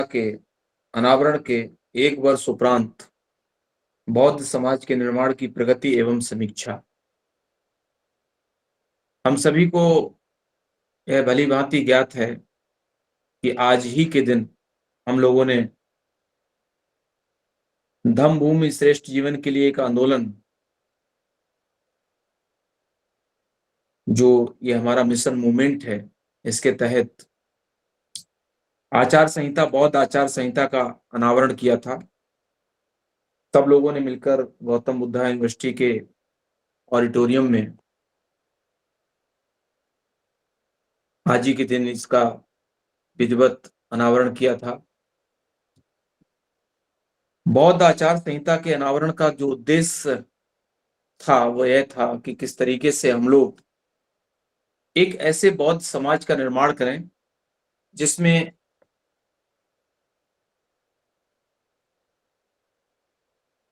के अनावरण के एक वर्ष उपरांत बौद्ध समाज के निर्माण की प्रगति एवं समीक्षा। हम सभी को यह भली-भांति ज्ञात है कि आज ही के दिन हम लोगों ने धम्म भूमि श्रेष्ठ जीवन के लिए एक आंदोलन, जो ये हमारा मिशन मूवमेंट है, इसके तहत आचार संहिता, बौद्ध आचार संहिता का अनावरण किया था। सब लोगों ने मिलकर गौतम बुद्धा यूनिवर्सिटी के ऑडिटोरियम में आज ही के दिन इसका विधिवत अनावरण किया था। बौद्ध आचार संहिता के अनावरण का जो उद्देश्य था वो यह था कि किस तरीके से हम लोग एक ऐसे बौद्ध समाज का निर्माण करें जिसमें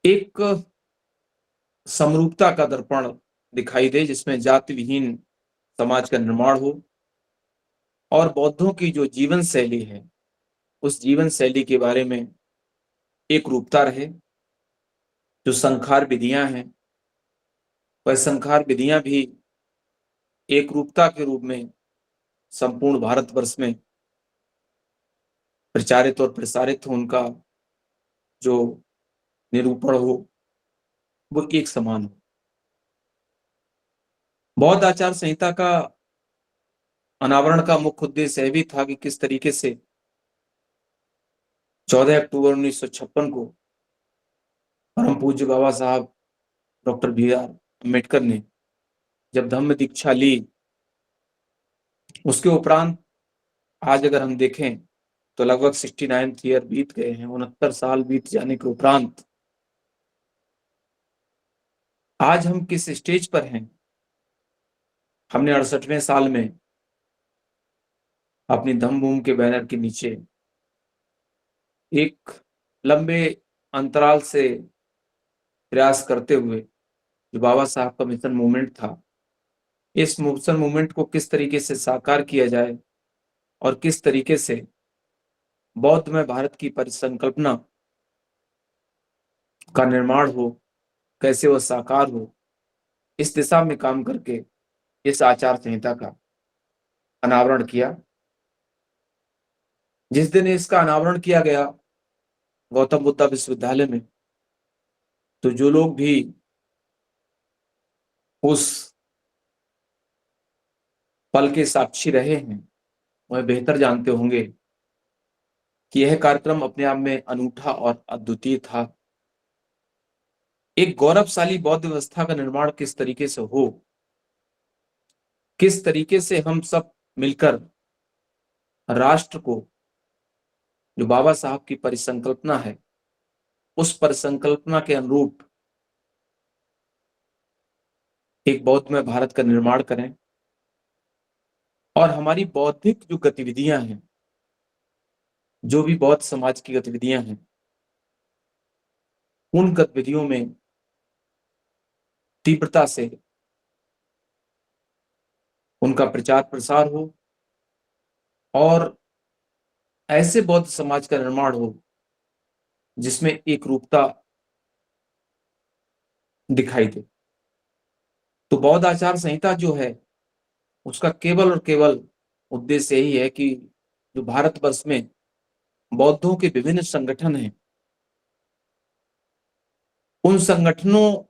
एक समरूपता का दर्पण दिखाई दे, जिसमें जाति विहीन समाज का निर्माण हो और बौद्धों की जो जीवन शैली है उस जीवन शैली के बारे में एक रूपता रहे। जो संखार विधियां हैं वह संखार विधियां भी एक रूपता के रूप में संपूर्ण भारतवर्ष में प्रचारित और प्रसारित हो, उनका जो निरूपण हो वो एक समान हो। बौद्ध आचार संहिता का अनावरण का मुख्य उद्देश्य यह भी था कि किस तरीके से 14 अक्टूबर 1956 को परम पूज्य बाबा साहब डॉक्टर बी आर अम्बेडकर ने जब धम्म दीक्षा ली, उसके उपरांत आज अगर हम देखें तो लगभग 69 ईयर बीत गए हैं। 69 साल बीत जाने के उपरांत आज हम किस स्टेज पर हैं। हमने 68वें साल में अपनी धम्म भूमि के बैनर के नीचे एक लंबे अंतराल से प्रयास करते हुए जो बाबा साहब का मिशन मूवमेंट था, इस मिशन मूवमेंट को किस तरीके से साकार किया जाए और किस तरीके से बौद्ध में भारत की परिसंकल्पना का निर्माण हो, कैसे वह साकार हो, इस दिशा में काम करके इस आचार संहिता का अनावरण किया। जिस दिन इसका अनावरण किया गया गौतम बुद्धा विश्वविद्यालय में, तो जो लोग भी उस पल के साक्षी रहे हैं वह बेहतर जानते होंगे कि यह कार्यक्रम अपने आप में अनूठा और अद्वितीय था। एक गौरवशाली बौद्ध व्यवस्था का निर्माण किस तरीके से हो, किस तरीके से हम सब मिलकर राष्ट्र को, जो बाबा साहब की परिसंकल्पना है, उस परिसंकल्पना के अनुरूप एक बौद्ध में भारत का निर्माण करें और हमारी बौद्धिक जो गतिविधियां हैं, जो भी बौद्ध समाज की गतिविधियां हैं, उन गतिविधियों में तीव्रता से उनका प्रचार प्रसार हो और ऐसे बौद्ध समाज का निर्माण हो जिसमें एक रूपता दिखाई दे। तो बौद्ध आचार संहिता जो है उसका केवल और केवल उद्देश्य यही है कि जो भारतवर्ष में बौद्धों के विभिन्न संगठन हैं, उन संगठनों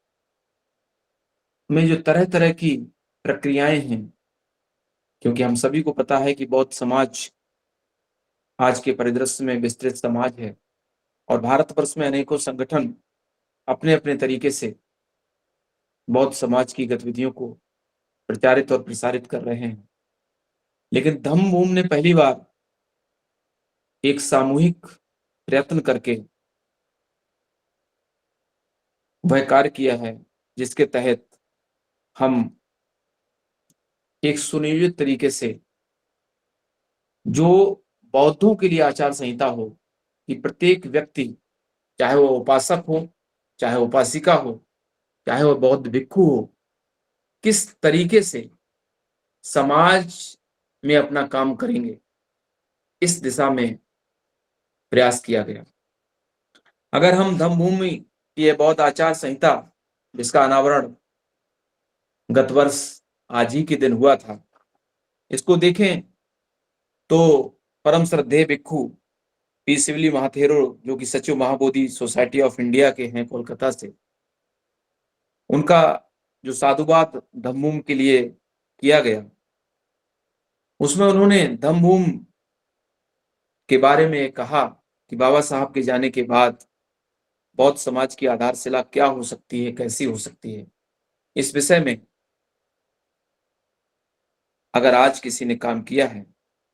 में जो तरह तरह की प्रक्रियाएं हैं, क्योंकि हम सभी को पता है कि बौद्ध समाज आज के परिदृश्य में विस्तृत समाज है और भारतवर्ष में अनेकों संगठन अपने अपने तरीके से बौद्ध समाज की गतिविधियों को प्रचारित और प्रसारित कर रहे हैं। लेकिन धम्म भूमि ने पहली बार एक सामूहिक प्रयत्न करके वह कार्य किया है जिसके तहत हम एक सुनियोजित तरीके से जो बौद्धों के लिए आचार संहिता हो कि प्रत्येक व्यक्ति, चाहे वो उपासक हो, चाहे उपासिका हो, चाहे वो बौद्ध भिक्खु हो, किस तरीके से समाज में अपना काम करेंगे, इस दिशा में प्रयास किया गया। अगर हम धम्मभूमि की यह बौद्ध आचार संहिता, जिसका अनावरण गत वर्ष आज ही के दिन हुआ था, इसको देखें तो परम श्रद्धेय भिक्खु पी शिवली महाथेरो, जो कि सचिव महाबोधि सोसाइटी ऑफ इंडिया के हैं कोलकाता से, उनका जो साधुवाद धम्मभूमि के लिए किया गया, उसमें उन्होंने धम्मभूमि के बारे में कहा कि बाबा साहब के जाने के बाद बौद्ध समाज की आधारशिला क्या हो सकती है, कैसी हो सकती है। इस विषय में अगर आज किसी ने काम किया है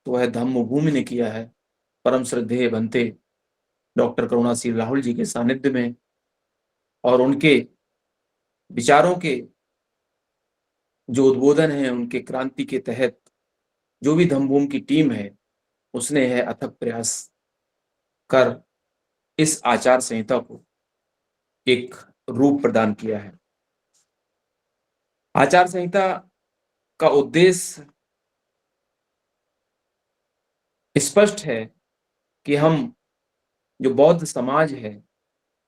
तो वह धम्मभूमि ने किया है, परम श्रद्धेय बनते डॉक्टर करुणासील राहुल जी के सानिध्य में और उनके विचारों के जो उद्बोधन है, उनके क्रांति के तहत जो भी धम्मभूमि की टीम है, उसने यह अथक प्रयास कर इस आचार संहिता को एक रूप प्रदान किया है। आचार संहिता का उद्देश्य स्पष्ट है कि हम जो बौद्ध समाज है,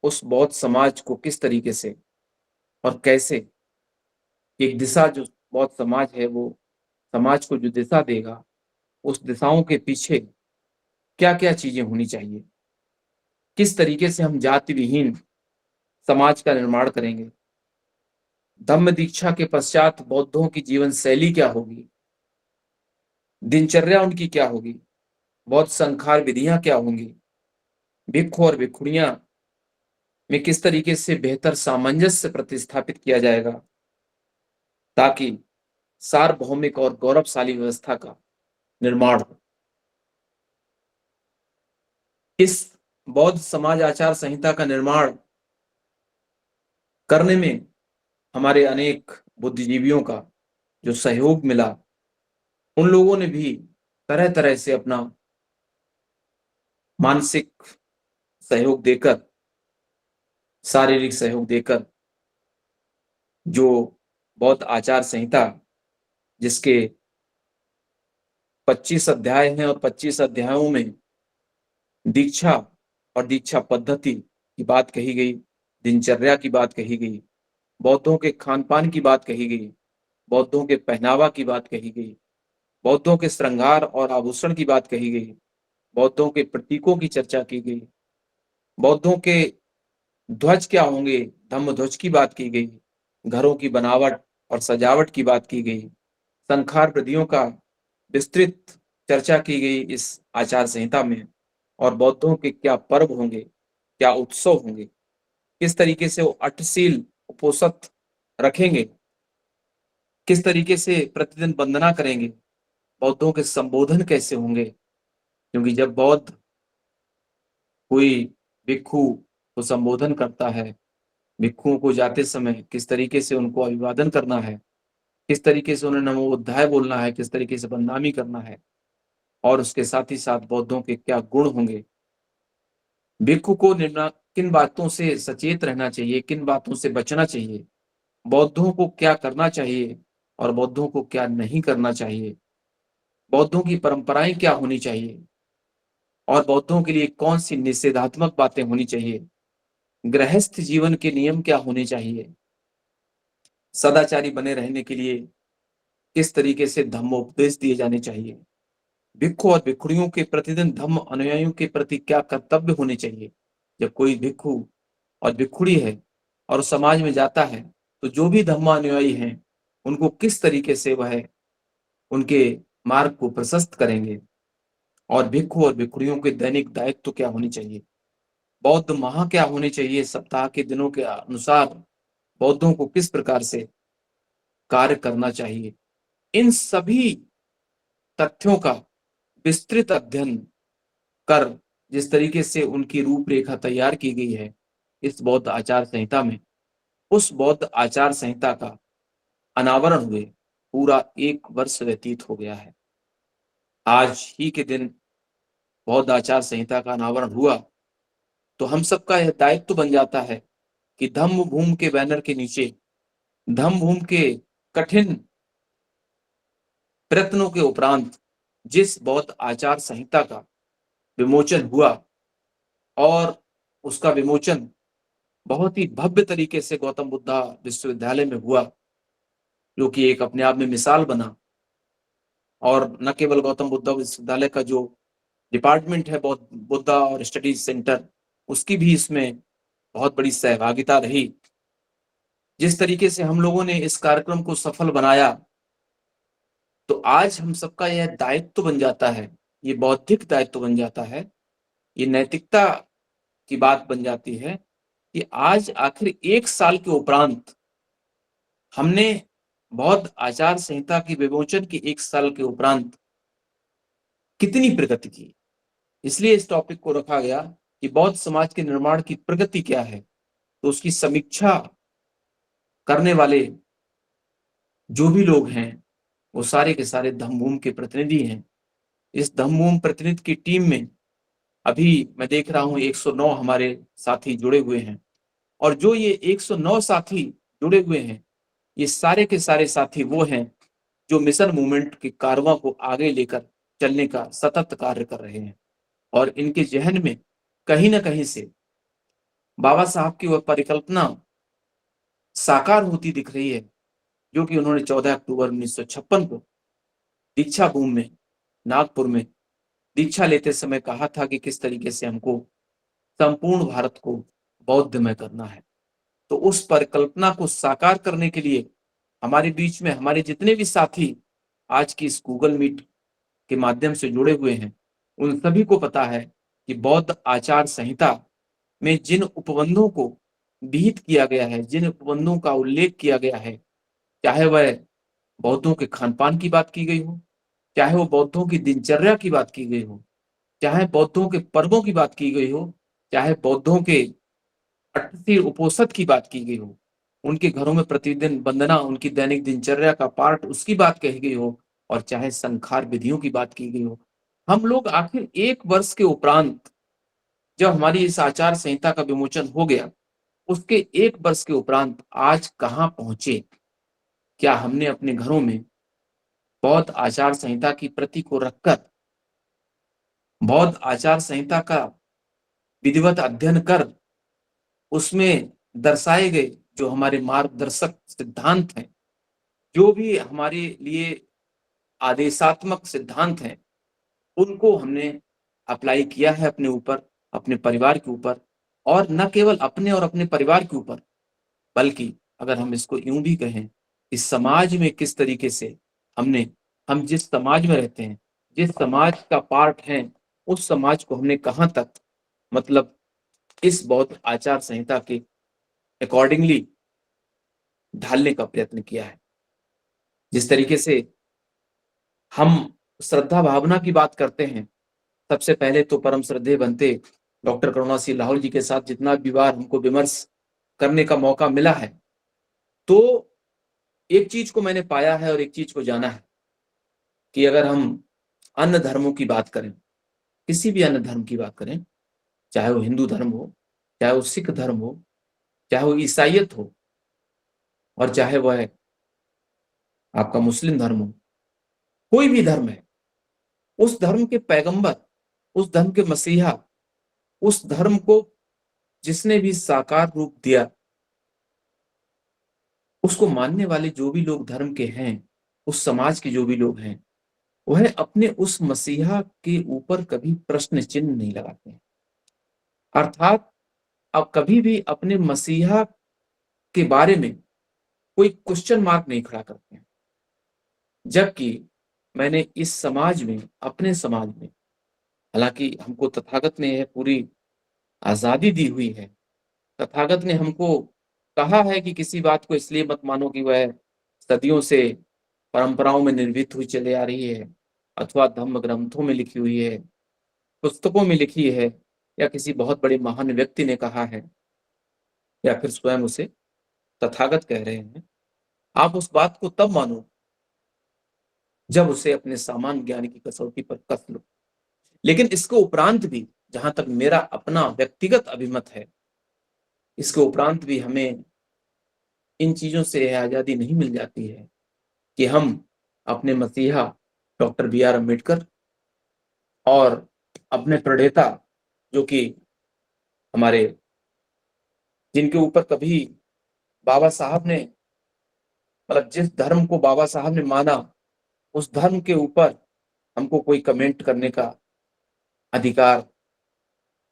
उस बौद्ध समाज को किस तरीके से और कैसे एक दिशा, जो बौद्ध समाज है वो समाज को जो दिशा देगा, उस दिशाओं के पीछे क्या क्या चीजें होनी चाहिए, किस तरीके से हम जाति विहीन समाज का निर्माण करेंगे, धम्म दीक्षा के पश्चात बौद्धों की जीवन शैली क्या होगी, दिनचर्या उनकी क्या होगी, बौद्ध संस्कार विधियां क्या होंगी, भिक्खु और भिक्षुणियां में किस तरीके से बेहतर सामंजस्य प्रतिस्थापित किया जाएगा ताकि सार्वभौमिक और गौरवशाली व्यवस्था का निर्माण हो। इस बौद्ध समाज आचार संहिता का निर्माण करने में हमारे अनेक बुद्धिजीवियों का जो सहयोग मिला, उन लोगों ने भी तरह तरह से अपना मानसिक सहयोग देकर, शारीरिक सहयोग देकर जो बौद्ध आचार संहिता, जिसके 25 अध्याय हैं और 25 अध्यायों में दीक्षा और दीक्षा पद्धति की बात कही गई, दिनचर्या की बात कही गई, बौद्धों के खान पान की बात कही गई, बौद्धों के पहनावा की बात कही गई, बौद्धों के श्रृंगार और आभूषण की बात कही गई, बौद्धों के प्रतीकों की चर्चा की गई, बौद्धों के ध्वज क्या होंगे, धम्म ध्वज की बात की गई, घरों की बनावट और सजावट की बात की गई, संस्कार विधियों का विस्तृत चर्चा की गई इस आचार संहिता में, और बौद्धों के क्या पर्व होंगे, क्या उत्सव होंगे, किस तरीके से वो अष्टशील उपोषित रखेंगे, किस तरीके से प्रतिदिन वंदना करेंगे, बौद्धों के संबोधन कैसे होंगे, क्योंकि जब बौद्ध कोई भिक्खु को संबोधन करता है, भिक्खुओं को जाते समय किस तरीके से उनको अभिवादन करना है, किस तरीके से उन्हें नमो बुद्धाय बोलना है, किस तरीके से बदनामी करना है, और उसके साथ ही साथ बौद्धों के क्या गुण होंगे, भिक्खु को किन बातों से सचेत रहना चाहिए, किन बातों से बचना चाहिए, बौद्धों को क्या करना चाहिए और बौद्धों को क्या नहीं करना चाहिए, बौद्धों की परंपराएं क्या होनी चाहिए और बौद्धों के लिए कौन सी निषेधात्मक बातें होनी चाहिए, गृहस्थ जीवन के नियम क्या होने चाहिए, सदाचारी बने रहने के लिए किस तरीके से धम्मोपदेश दिए जाने चाहिए, भिक्खु और भिक्षुणियों के प्रतिदिन धम्म अनुयायियों के प्रति क्या कर्तव्य होने चाहिए। जब कोई भिक्खु और भिक्षुणी है और समाज में जाता है, तो जो भी धम्म अनुयायी हैं, उनको किस तरीके से वह उनके मार्ग को प्रशस्त करेंगे, और भिक्खु और भिक्षुणियों के दैनिक दायित्व क्या होनी चाहिए, बौद्ध माह क्या होने चाहिए, सप्ताह के दिनों के अनुसार बौद्धों को किस प्रकार से कार्य करना चाहिए। इन सभी तथ्यों का विस्तृत अध्ययन कर जिस तरीके से उनकी रूपरेखा तैयार की गई है इस बौद्ध आचार संहिता में, उस बौद्ध आचार संहिता का अनावरण हुए पूरा 1 वर्ष व्यतीत हो गया है। आज ही के दिन बौद्ध आचार संहिता का अनावरण हुआ, तो हम सबका यह दायित्व बन जाता है कि धम्म भूमि के बैनर के नीचे, धम्म भूमि के कठिन प्रयत्नों के उपरांत जिस बौद्ध आचार संहिता का विमोचन हुआ, और उसका विमोचन बहुत ही भव्य तरीके से गौतम बुद्धा विश्वविद्यालय में हुआ, जो कि एक अपने आप में मिसाल बना। और न केवल गौतम बुद्धा विश्वविद्यालय का जो डिपार्टमेंट है बुद्धा और स्टडीज सेंटर, उसकी भी इसमें बहुत बड़ी सहभागिता रही। जिस तरीके से हम लोगों ने इस कार्यक्रम को सफल बनाया, तो आज हम सबका यह दायित्व बन जाता है, ये बौद्धिक दायित्व बन जाता है, ये नैतिकता की बात बन जाती है कि आज आखिर 1 साल के उपरांत हमने बौद्ध आचार संहिता के विमोचन के 1 साल के उपरांत कितनी प्रगति की। इसलिए इस टॉपिक को रखा गया कि बौद्ध समाज के निर्माण की प्रगति क्या है। तो उसकी समीक्षा करने वाले जो भी लोग हैं, वो सारे के सारे धम्मभूमि के प्रतिनिधि हैं। इस धम्मभूमि प्रतिनिधि की टीम में अभी मैं देख रहा हूं 109 हमारे साथी जुड़े हुए हैं। और जो ये 109 साथी जुड़े हुए हैं, ये सारे के सारे साथी वो हैं जो मिशन मूवमेंट के कारवां को आगे लेकर चलने का सतत कार्य कर रहे हैं। और इनके जहन में कहीं ना कहीं से बाबा साहब की वह परिकल्पना साकार होती दिख रही है, जो कि उन्होंने 14 अक्टूबर 1956 को दीक्षा भूमि में, नागपुर में दीक्षा लेते समय कहा था कि किस तरीके से हमको संपूर्ण भारत को बौद्धमय करना है। तो उस परिकल्पना को साकार करने के लिए हमारे बीच में हमारे जितने भी साथी आज की इस गूगल मीट के माध्यम से जुड़े हुए हैं, उन सभी को पता है कि बौद्ध आचार संहिता में जिन उपबंधों को विहित किया गया है, जिन उपबंधों का उल्लेख किया गया है, चाहे वह बौद्धों के खान पान की बात की गई हो, चाहे वो बौद्धों की दिनचर्या की बात की गई हो, चाहे बौद्धों के पर्वों की बात की गई हो, चाहे बौद्धों के 38 उपोषद की बात की गई हो, उनके घरों में प्रतिदिन वंदना, उनकी दैनिक दिनचर्या का पार्ट उसकी बात कही गई हो, और चाहे संखार विधियों की बात की गई हो, हम लोग आखिर 1 वर्ष के उपरांत जब हमारी इस आचार संहिता का विमोचन हो गया, उसके 1 वर्ष के उपरांत आज कहाँ पहुंचे। क्या हमने अपने घरों में बौद्ध आचार संहिता की प्रति को रखकर बौद्ध आचार संहिता का विधिवत अध्ययन कर उसमें दर्शाए गए जो हमारे मार्गदर्शक सिद्धांत हैं, जो भी हमारे लिए आदेशात्मक सिद्धांत हैं, उनको हमने अप्लाई किया है अपने ऊपर, अपने परिवार के ऊपर, और न केवल अपने और अपने परिवार के ऊपर, बल्कि अगर हम इसको यूं भी कहें, इस समाज में किस तरीके से हम जिस समाज में रहते हैं, जिस समाज का पार्ट है, उस समाज को हमने कहां तक, मतलब इस बौद्ध आचार संहिता के अकॉर्डिंगली ढालने का प्रयत्न किया है। जिस तरीके से हम श्रद्धा भावना की बात करते हैं, सबसे पहले तो परम श्रद्धेय बनते डॉक्टर करुणा सिंह लाहौल जी के साथ जितना भी बार हमको विमर्श करने का मौका मिला है, तो एक चीज को मैंने पाया है और एक चीज को जाना है कि अगर हम अन्य धर्मों की बात करें, किसी भी अन्य धर्म की बात करें, चाहे वो हिंदू धर्म हो, चाहे वो सिख धर्म हो, चाहे वो ईसाइयत हो, और चाहे वह आपका मुस्लिम धर्म हो, कोई भी धर्म है, उस धर्म के पैगंबर, उस धर्म के मसीहा, उस धर्म को जिसने भी साकार रूप दिया, उसको मानने वाले जो भी लोग धर्म के हैं, उस समाज के जो भी लोग हैं, वह अपने उस मसीहा के ऊपर कभी प्रश्न चिन्ह नहीं लगाते हैं। अर्थात अब कभी भी अपने मसीहा के बारे में कोई क्वेश्चन मार्क नहीं खड़ा करते हैं। जबकि मैंने इस समाज में, अपने समाज में, हालांकि हमको तथागत ने यह पूरी आजादी दी हुई है, तथागत ने हमको कहा है कि किसी बात को इसलिए मत मानो कि वह सदियों से परंपराओं में निर्मित हुई चले आ रही है, अथवा धर्म ग्रंथों में लिखी हुई है, पुस्तकों में लिखी है, या किसी बहुत बड़े महान व्यक्ति ने कहा है, या फिर स्वयं उसे तथागत कह रहे हैं। आप उस बात को तब मानो जब उसे अपने सामान्य ज्ञान की कसौटी पर कस लो। लेकिन इसके उपरांत भी, जहां तक मेरा अपना व्यक्तिगत अभिमत है, इसके उपरांत भी हमें इन चीजों से यह आजादी नहीं मिल जाती है कि हम अपने मसीहा डॉक्टर बी आर अम्बेडकर और अपने प्रणेता जो कि हमारे जिनके ऊपर कभी बाबा साहब ने मतलब जिस धर्म को बाबा साहब ने माना, उस धर्म के ऊपर हमको कोई कमेंट करने का अधिकार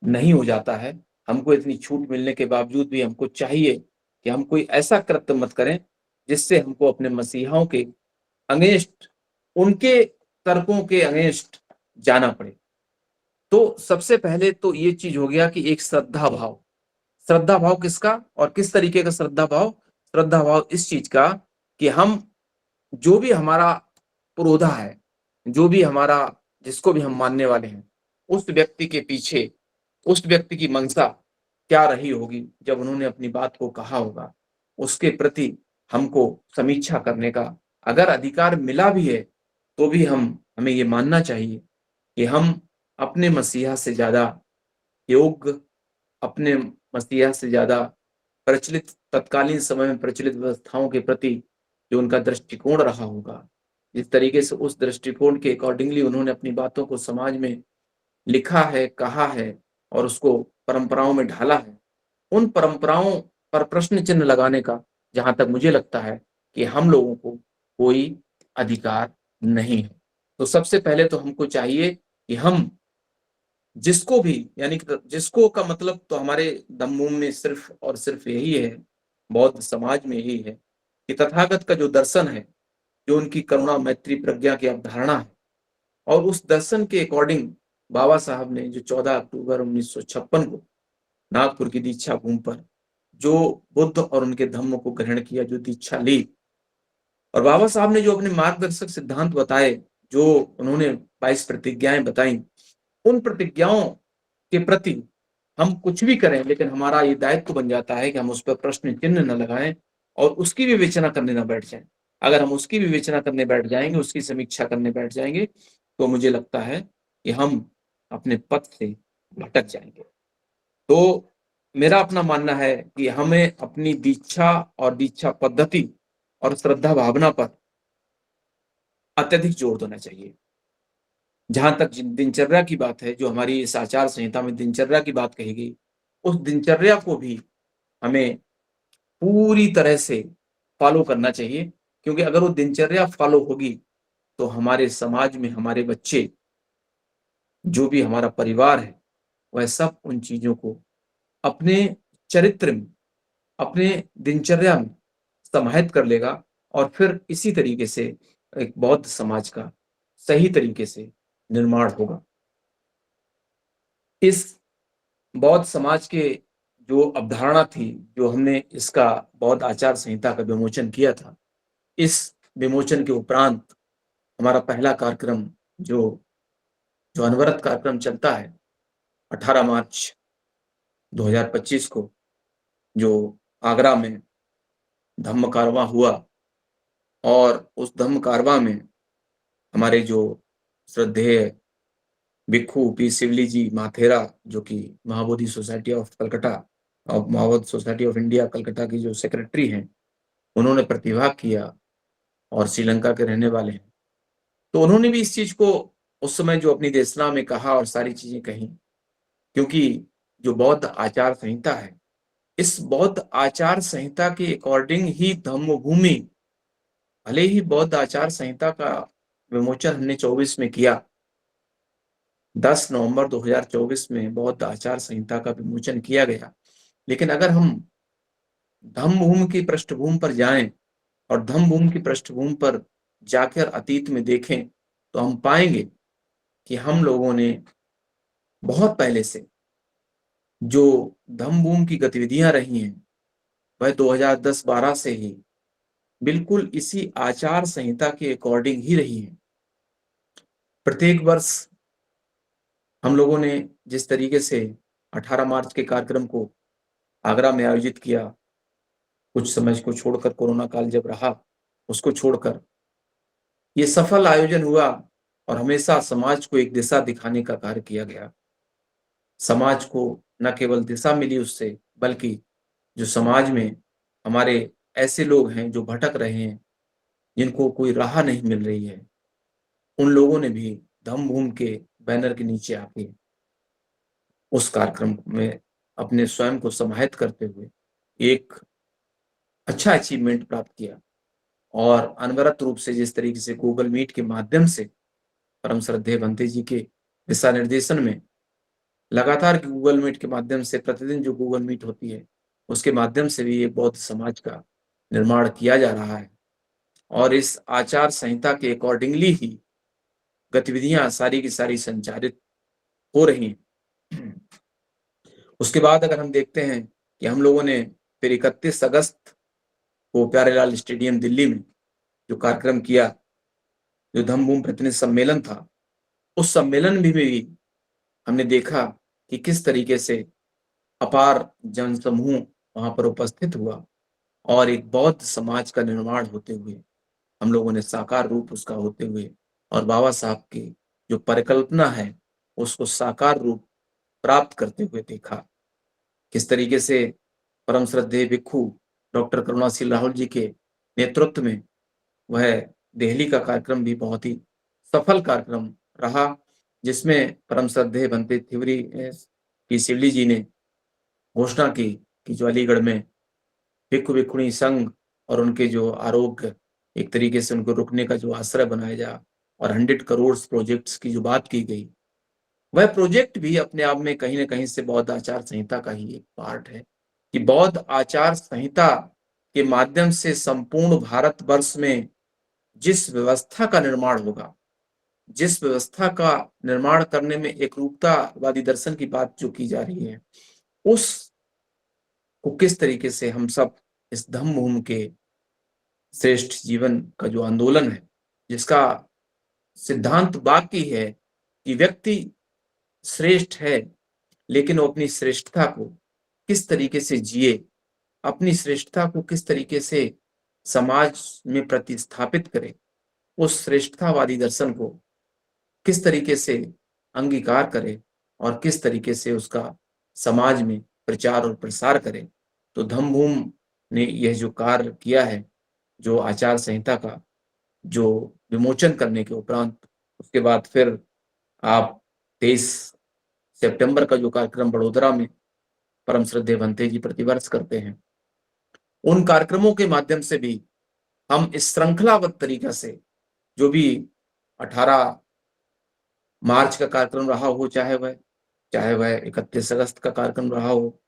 नहीं हो जाता है। हमको इतनी छूट मिलने के बावजूद भी हमको चाहिए कि हम कोई ऐसा कृत्य मत करें, जिससे हमको अपने मसीहाओं के अगेंस्ट, उनके तर्कों के अगेंस्ट जाना पड़े। तो सबसे पहले तो ये चीज हो गया कि एक श्रद्धा भाव। श्रद्धा भाव किसका और किस तरीके का श्रद्धा भाव? श्रद्धा भाव इस चीज का कि हम जो भी हमारा पुरोधा है, जो भी हमारा, जिसको भी हम मानने वाले हैं, उस व्यक्ति के पीछे, उस व्यक्ति की मंशा क्या रही होगी जब उन्होंने अपनी बात को कहा होगा, उसके प्रति हमको समीक्षा करने का अगर अधिकार मिला भी है, तो भी हमें ये मानना चाहिए कि हम अपने मसीहा से ज्यादा योग्य, अपने मसीहा से ज्यादा प्रचलित, तत्कालीन समय में प्रचलित व्यवस्थाओं के प्रति जो उनका दृष्टिकोण रहा होगा, जिस तरीके से उस दृष्टिकोण के अकॉर्डिंगली उन्होंने अपनी बातों को समाज में लिखा है, कहा है और उसको परंपराओं में ढाला है, उन परंपराओं पर प्रश्न चिन्ह लगाने का जहां तक मुझे लगता है कि हम लोगों को कोई अधिकार नहीं है। तो सबसे पहले तो हमको चाहिए कि हम जिसको भी, यानी कि जिसको का मतलब तो हमारे धम्मों में सिर्फ और सिर्फ यही है, बौद्ध समाज में यही है कि तथागत का जो दर्शन है, जो उनकी करुणा मैत्री प्रज्ञा की अवधारणा है, और उस दर्शन के अकॉर्डिंग बाबा साहब ने जो 14 अक्टूबर 1956 को नागपुर की दीक्षा भूमि पर जो बुद्ध और उनके धम्म को ग्रहण किया, जो दीक्षा ली, और बाबा साहब ने जो अपने मार्गदर्शक सिद्धांत बताए, जो उन्होंने 22 प्रतिज्ञाएं बताई, उन प्रतिज्ञाओं के प्रति हम कुछ भी करें, लेकिन हमारा ये दायित्व बन जाता है कि हम उस पर प्रश्न चिन्ह न लगाएं और उसकी विवेचना करने न बैठ जाएं। अगर हम उसकी विवेचना करने बैठ जाएंगे, उसकी समीक्षा करने बैठ जाएंगे, तो मुझे लगता है कि हम अपने पथ से भटक जाएंगे। तो मेरा अपना मानना है कि हमें अपनी दीक्षा और दीक्षा पद्धति और श्रद्धा भावना पर अत्यधिक जोर देना चाहिए। जहां तक दिनचर्या की बात है, जो हमारी इस आचार संहिता में दिनचर्या की बात कही गई, उस दिनचर्या को भी हमें पूरी तरह से फॉलो करना चाहिए, क्योंकि अगर वो दिनचर्या फॉलो होगी, तो हमारे समाज में हमारे बच्चे, जो भी हमारा परिवार है, वह सब उन चीजों को अपने चरित्र में, अपने दिनचर्या में समाहित कर लेगा और फिर इसी तरीके से एक बौद्ध समाज का सही तरीके से निर्माण होगा। इस बौद्ध समाज के जो अवधारणा थी, जो हमने इसका बौद्ध आचार संहिता का विमोचन किया था, इस विमोचन के उपरांत हमारा पहला कार्यक्रम जो जो अनवरत कार्यक्रम चलता है, 18 मार्च 2025 को जो आगरा में धम्म कारवां हुआ, और उस धम्म कारवां में हमारे जो श्रद्धेय भिक्खू पी शिवली जी माथेरा, जो कि महाबोधि सोसाइटी ऑफ कलकत्ता और Mahabodhi society of India Calcutta की जो सेक्रेटरी हैं, उन्होंने प्रतिभाग किया और श्रीलंका के रहने वाले हैं। तो उन्होंने भी इस चीज को उस समय जो अपनी देशना में कहा और सारी चीजें कही, क्योंकि जो बौद्ध आचार संहिता है, इस बौद्ध आचार संहिता के अकॉर्डिंग ही धम्म भूमि, भले ही बौद्ध आचार संहिता का विमोचन हमने 24 में किया, 10 नवंबर 2024 में बौद्ध आचार संहिता का विमोचन किया गया, लेकिन अगर हम धम्म भूमि की पृष्ठभूमि पर जाएं और धम्म भूमि की पृष्ठभूमि पर जाकर अतीत में देखें, तो हम पाएंगे कि हम लोगों ने बहुत पहले से जो धम्म भूमि की गतिविधियां रही हैं, वह 2010-12 से ही बिल्कुल इसी आचार संहिता के अकॉर्डिंग ही रही है। प्रत्येक वर्ष हम लोगों ने जिस तरीके से 18 मार्च के कार्यक्रम को आगरा में आयोजित किया, कुछ समय को छोड़कर, कोरोना काल जब रहा, उसको छोड़कर ये सफल आयोजन हुआ और हमेशा समाज को एक दिशा दिखाने का कार्य किया गया। समाज को न केवल दिशा मिली उससे, बल्कि जो समाज में हमारे ऐसे लोग हैं जो भटक रहे हैं, जिनको कोई राह नहीं मिल रही है, उन लोगों ने भी धम्म भूमि के बैनर के नीचे आके उस कार्यक्रम में अपने स्वयं को समाहित करते हुए एक अच्छा अचीवमेंट प्राप्त किया। और अनवरत रूप से जिस तरीके से गूगल मीट के माध्यम से परम श्रद्धेय भंते जी के दिशा निर्देशन में लगातार गूगल मीट के माध्यम से प्रतिदिन जो गूगल मीट होती है उसके माध्यम से भी ये बौद्ध समाज का निर्माण किया जा रहा है। और इस आचार संहिता के अकॉर्डिंगली ही गतिविधियां सारी की सारी संचालित हो रही हैं। उसके बाद अगर हम देखते हैं कि हम लोगों ने फिर 31 अगस्त को प्यारेलाल स्टेडियम दिल्ली में जो कार्यक्रम किया, जो धम्मभूमि प्रतिनिधि सम्मेलन था, उस सम्मेलन में भी हमने देखा कि किस तरीके से अपार जनसमूह वहां पर उपस्थित हुआ और एक बौद्ध समाज का निर्माण होते हुए हम लोगों ने साकार रूप उसका होते हुए और बाबा साहब की जो परिकल्पना है उसको साकार रूप प्राप्त करते हुए देखा। किस तरीके से परम श्रद्धेय भिक्खु डॉक्टर करुणाशील राहुल जी के नेतृत्व में वह दिल्ली का कार्यक्रम भी बहुत ही सफल कार्यक्रम रहा, जिसमें परम श्रद्धेय भंते थिवरी की सिवली जी ने घोषणा की कि जो अलीगढ़ में भिक्खु भिक्खुणी संघ और उनके जो आरोग्य एक तरीके से उनको रुकने का जो आश्रय बनाया जा और 100 करोड़ प्रोजेक्ट्स की जो बात की गई, वह प्रोजेक्ट भी अपने आप में कहीं ना कहीं से बौद्ध आचार संहिता का ही एक पार्ट है कि बौद्ध आचार संहिता के माध्यम से संपूर्ण भारतवर्ष में जिस व्यवस्था का निर्माण होगा, जिस व्यवस्था का निर्माण करने में एकरूपतावादी दर्शन की बात जो की जा रही है, उस को किस तरीके से हम सब इस धम्म के श्रेष्ठ जीवन का जो आंदोलन है, जिसका सिद्धांत बाकी है कि व्यक्ति श्रेष्ठ है लेकिन वो अपनी श्रेष्ठता को किस तरीके से जिए, अपनी श्रेष्ठता को किस तरीके से समाज में प्रतिस्थापित करे, उस श्रेष्ठतावादी दर्शन को किस तरीके से अंगीकार करे और किस तरीके से उसका समाज में प्रचार और प्रसार करे। तो धम्मभूमि ने यह जो कार्य किया है, जो आचार संहिता का जो विमोचन करने के उपरांत उसके बाद फिर आप 23 सितंबर का जो कार्यक्रम बड़ोदरा में परम श्रद्धेय भंते जी प्रतिवर्ष करते हैं, उन कार्यक्रमों के माध्यम से भी हम इस श्रृंखलाबद्ध तरीका से जो भी 18 मार्च का कार्यक्रम रहा हो, चाहे वह 31 अगस्त का कार्यक्रम रहा हो,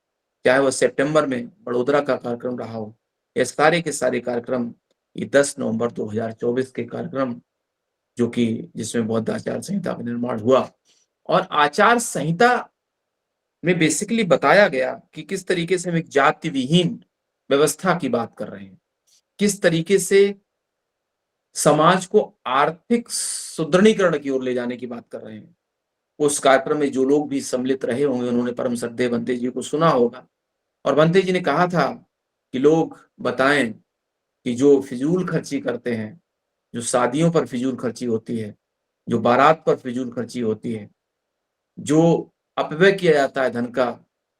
चाहे वह सितंबर में बड़ोदरा का कार्यक्रम रहा हो, ये सारे के सारे कार्यक्रम ये 10 नवंबर 2024 के कार्यक्रम जो कि जिसमें बौद्ध आचार संहिता का निर्माण हुआ और आचार संहिता में बेसिकली बताया गया कि किस तरीके से हम एक जाति विहीन व्यवस्था की बात कर रहे हैं, किस तरीके से समाज को आर्थिक सुदृढ़ीकरण की ओर ले जाने की बात कर रहे हैं। उस कार्यक्रम में जो लोग भी सम्मिलित रहे होंगे उन्होंने परम श्रद्धेय भंते जी को सुना होगा और भंते जी ने कहा था कि लोग बताएं कि जो फिजूल खर्ची करते हैं, जो शादियों पर फिजूल खर्ची होती है, जो बारात पर फिजूल खर्ची होती है, जो अपव्यय किया जाता है धन का,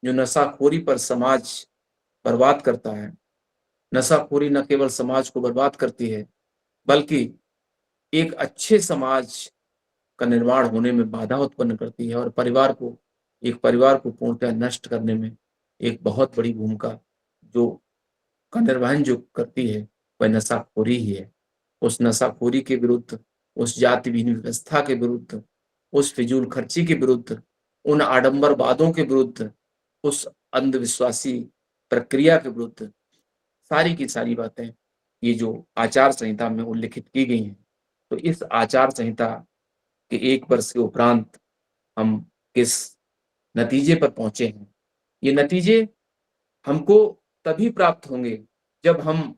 जो नशाखोरी पर समाज बर्बाद करता है। नशाखोरी न केवल समाज को बर्बाद करती है बल्कि एक अच्छे समाज का निर्माण होने में बाधा उत्पन्न करती है और एक परिवार को पूर्णतः नष्ट करने में एक बहुत बड़ी भूमिका जो का निर्वहन जो करती है वह नशाखोरी ही है। उस नशाखोरी के विरुद्ध, उस जाति विहीन व्यवस्था के विरुद्ध, उस फिजूल खर्ची के विरुद्ध, उन आडंबरवादों के विरुद्ध, उस अंधविश्वासी प्रक्रिया के विरुद्ध सारी की सारी बातें ये जो आचार संहिता में उल्लिखित की गई हैं। तो इस आचार संहिता के 1 वर्ष के उपरांत हम किस नतीजे पर पहुंचे हैं, ये नतीजे हमको तभी प्राप्त होंगे जब हम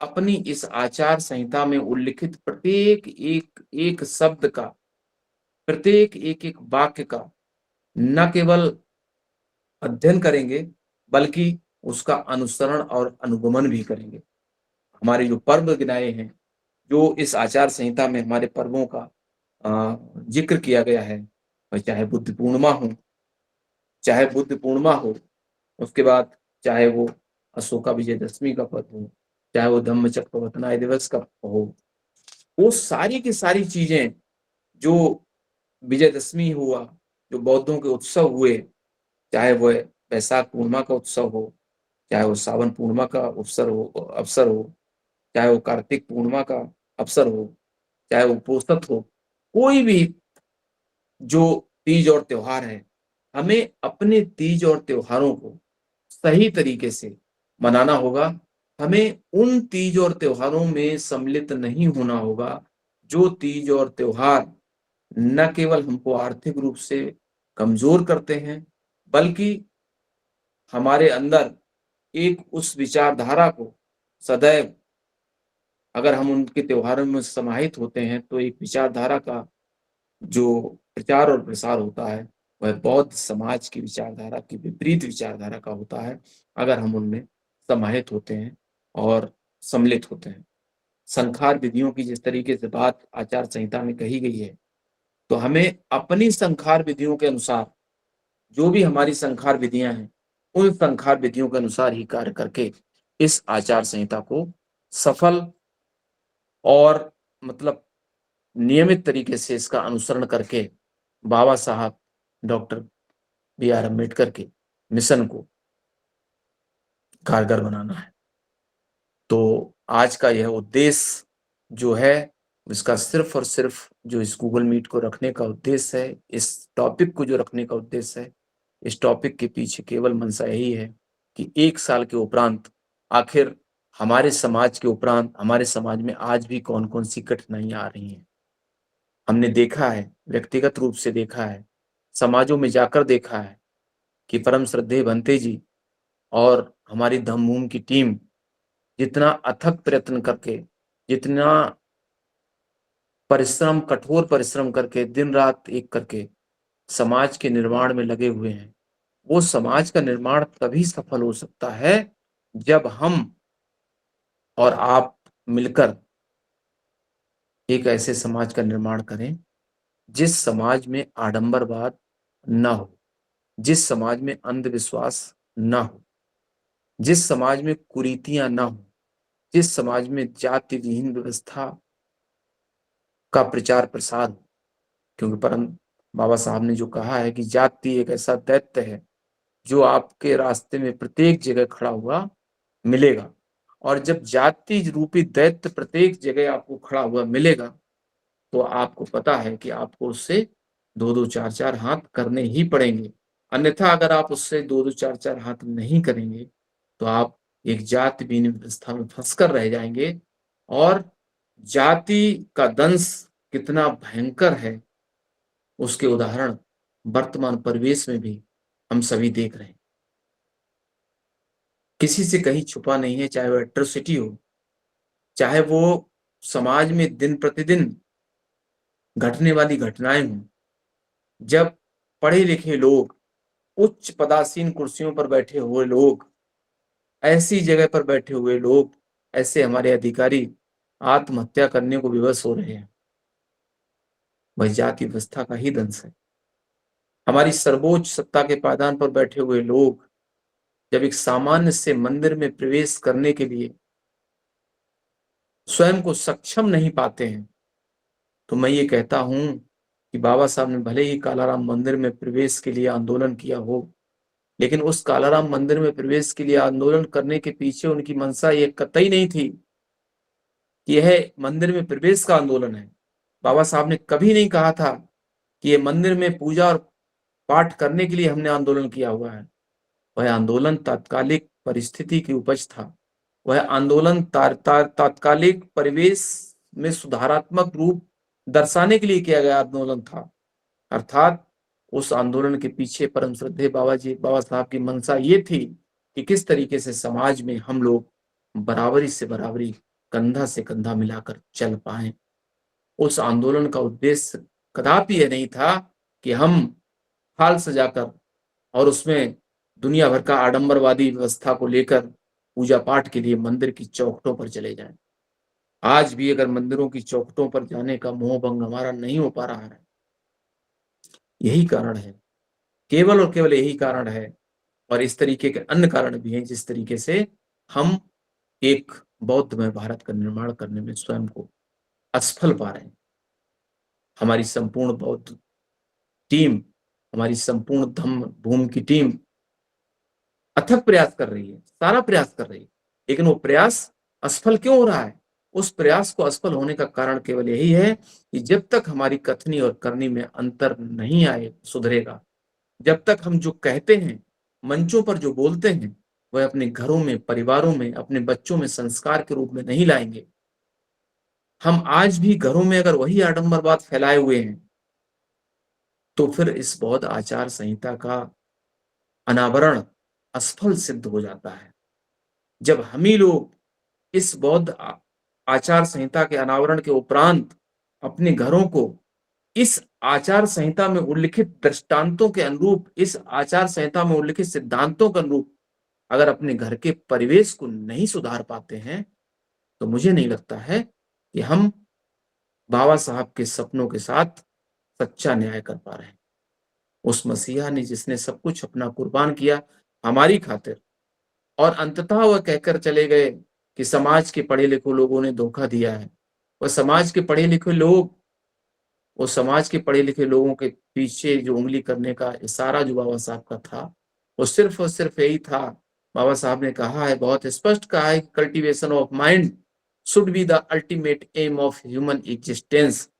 अपनी इस आचार संहिता में उल्लिखित प्रत्येक एक एक शब्द का, प्रत्येक एक एक वाक्य का न केवल अध्ययन करेंगे बल्कि उसका अनुसरण और अनुगमन भी करेंगे। हमारे जो पर्व गिनाए हैं, जो इस आचार संहिता में हमारे पर्वों का जिक्र किया गया है, चाहे बुद्ध पूर्णिमा हो, उसके बाद चाहे वो अशोका विजयदशमी का पर्व हो, चाहे वो धम्मचक्र दिवस का हो, वो सारी की सारी चीजें जो विजयदशमी हुआ, जो बौद्धों के उत्सव हुए, चाहे वह वैशाख पूर्णिमा का उत्सव हो, चाहे वो सावन पूर्णिमा का अवसर हो, चाहे वो कार्तिक पूर्णिमा का अवसर हो, चाहे वो पोषत हो, कोई भी जो तीज और त्योहार है, हमें अपने तीज और त्योहारों को सही तरीके से मनाना होगा। हमें उन तीज और त्योहारों में सम्मिलित नहीं होना होगा, जो तीज और त्योहार न केवल हमको आर्थिक रूप से कमजोर करते हैं, बल्कि हमारे अंदर एक उस विचारधारा को सदैव, अगर हम उनके त्योहारों में समाहित होते हैं, तो एक विचारधारा का जो प्रचार और प्रसार होता है, वह बौद्ध समाज की विचारधारा की विपरीत विचारधारा का होता है, अगर हम उनमें समाहित होते हैं और सम्मिलित होते हैं। संखार विधियों की जिस तरीके से बात आचार संहिता में कही गई है, तो हमें अपनी संखार विधियों के अनुसार, जो भी हमारी संखार विधियां हैं, उन संखार विधियों के अनुसार ही कार्य करके इस आचार संहिता को सफल और मतलब नियमित तरीके से इसका अनुसरण करके बाबा साहब डॉक्टर बी आर अम्बेडकर के मिशन को कारगर बनाना है। तो आज का यह उद्देश्य जो है, इसका सिर्फ और सिर्फ जो इस गूगल मीट को रखने का उद्देश्य है, इस टॉपिक को जो रखने का उद्देश्य है, इस टॉपिक के पीछे केवल मंशा यही है कि 1 साल के उपरांत आखिर हमारे समाज के उपरांत हमारे समाज में आज भी कौन-कौन सी कठिनाइयां आ रही हैं। हमने देखा है, व्यक्तिगत रूप से देखा है, समाजों में जाकर देखा है कि परम श्रद्धेय भंते जी और हमारी धम्मभूमि की टीम जितना अथक प्रयत्न करके, जितना परिश्रम, कठोर परिश्रम करके, दिन रात एक करके समाज के निर्माण में लगे हुए हैं। वो समाज का निर्माण तभी सफल हो सकता है जब हम और आप मिलकर एक ऐसे समाज का निर्माण करें, जिस समाज में आडंबरवाद ना हो, जिस समाज में अंधविश्वास ना हो, जिस समाज में कुरीतियां ना हो, जिस समाज में जाति विहीन व्यवस्था का प्रचार प्रसार हो। क्योंकि परम बाबा साहब ने जो कहा है कि जाति एक ऐसा दैत्य है जो आपके रास्ते में प्रत्येक जगह खड़ा हुआ मिलेगा, और जब जाति रूपी दैत्य प्रत्येक जगह आपको खड़ा हुआ मिलेगा, तो आपको पता है कि आपको उससे दो दो चार चार हाथ करने ही पड़ेंगे। अन्यथा अगर आप उससे दो दो चार चार हाथ नहीं करेंगे, तो आप एक जाति विहीन व्यवस्था में फंसकर रह जाएंगे। और जाति का दंश कितना भयंकर है, उसके उदाहरण वर्तमान परिवेश में भी हम सभी देख रहे हैं। किसी से कहीं छुपा नहीं है, चाहे वो एट्रोसिटी हो, चाहे वो समाज में दिन प्रतिदिन घटने वाली घटनाएं हों। जब पढ़े लिखे लोग, उच्च पदासीन कुर्सियों पर बैठे हुए लोग, ऐसी जगह पर बैठे हुए लोग, ऐसे हमारे अधिकारी आत्महत्या करने को विवश हो रहे हैं, वह जाति व्यवस्था का ही दंश है। हमारी सर्वोच्च सत्ता के पायदान पर बैठे हुए लोग जब एक सामान्य से मंदिर में प्रवेश करने के लिए स्वयं को सक्षम नहीं पाते हैं, तो मैं ये कहता हूं कि बाबा साहब ने भले ही कालाराम मंदिर में प्रवेश के लिए आंदोलन किया हो, लेकिन उस कालाराम मंदिर में प्रवेश के लिए आंदोलन करने के पीछे उनकी मंशा ये कतई नहीं थी कि यह मंदिर में प्रवेश का आंदोलन है। बाबा साहब ने कभी नहीं कहा था कि ये मंदिर में पूजा और पाठ करने के लिए हमने आंदोलन किया हुआ है। वह आंदोलन तात्कालिक परिस्थिति की उपज था। वह आंदोलन तात्कालिक परिवेश में सुधारात्मक रूप दर्शाने के लिए किया गया आंदोलन था। अर्थात उस आंदोलन के पीछे परम श्रद्धेय बाबा साहब की मंशा ये थी कि किस तरीके से समाज में हम लोग बराबरी से बराबरी, कंधा से कंधा मिलाकर चल पाए। उस आंदोलन का उद्देश्य कदापि यह नहीं था कि हम हाल सजाकर और उसमें दुनिया भर का आडंबरवादी व्यवस्था को लेकर पूजा पाठ के लिए मंदिर की चौखटों पर चले जाएं। आज भी अगर मंदिरों की चौखटों पर जाने का मोह भंग हमारा नहीं हो पा रहा है, यही कारण है, केवल और केवल यही कारण है। और इस तरीके के अन्य कारण भी हैं, जिस तरीके से हम एक बौद्धमय भारत का निर्माण करने में स्वयं को असफल पा रहे हैं। हमारी संपूर्ण बौद्ध टीम, हमारी संपूर्ण धम्म भूमि की टीम अथक प्रयास कर रही है, सारा प्रयास कर रही है, लेकिन वो प्रयास असफल क्यों हो रहा है? उस प्रयास को असफल होने का कारण केवल यही है कि जब तक हमारी कथनी और करनी में अंतर नहीं आए सुधरेगा, जब तक हम जो कहते हैं, मंचों पर जो बोलते हैं, वह अपने घरों में, परिवारों में, अपने बच्चों में संस्कार के रूप में नहीं लाएंगे, हम आज भी घरों में अगर वही आडंबरवाद फैलाए हुए हैं, तो फिर इस बौद्ध आचार संहिता का अनावरण असफल सिद्ध हो जाता है। जब हम ही लोग इस बौद्ध आचार संहिता के अनावरण के उपरांत अपने घरों को इस आचार संहिता में उल्लिखित दृष्टांतों के अनुरूप, इस आचार संहिता में उल्लिखित सिद्धांतों के अनुरूप अगर अपने घर के परिवेश को नहीं सुधार पाते हैं, तो मुझे नहीं लगता है कि हम बाबा साहब के सपनों के साथ सच्चा न्याय कर पा रहे हैं। उस मसीहा ने जिसने सब कुछ अपना कुर्बान किया हमारी खातिर, और अंततः वह कहकर चले गए कि समाज के पढ़े लिखे लोगों ने धोखा दिया है। वह समाज के पढ़े लिखे लोग, वो समाज के पढ़े लिखे लोगों के पीछे जो उंगली करने का इशारा जो बाबा साहब का था, वो सिर्फ और सिर्फ यही था। बाबा साहब ने कहा है, बहुत स्पष्ट कहा है, cultivation of mind should be the ultimate aim of human existence.